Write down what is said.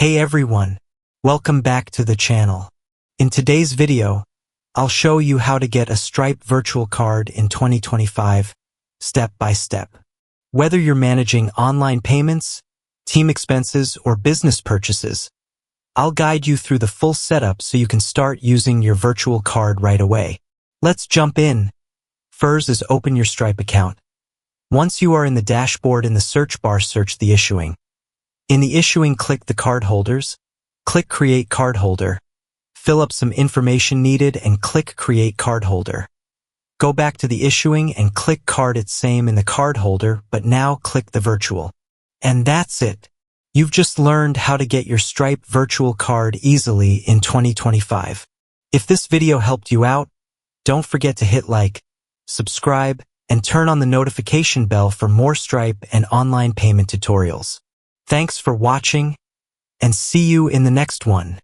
Hey everyone, welcome back to the channel. In today's video, I'll show you how to get a Stripe virtual card in 2025, step by step. Whether you're managing online payments, team expenses, or business purchases, I'll guide you through the full setup so you can start using your virtual card right away. Let's jump in. First is open your Stripe account. Once you are in the dashboard in the search bar, search the issuing. In the issuing, click the cardholders, click Create Cardholder, fill up some information needed and click Create Cardholder. Go back to the issuing and click Card. It's same in the cardholder, but now click the virtual. And that's it. You've just learned how to get your Stripe virtual card easily in 2025. If this video helped you out, don't forget to hit like, subscribe, and turn on the notification bell for more Stripe and online payment tutorials. Thanks for watching, and see you in the next one.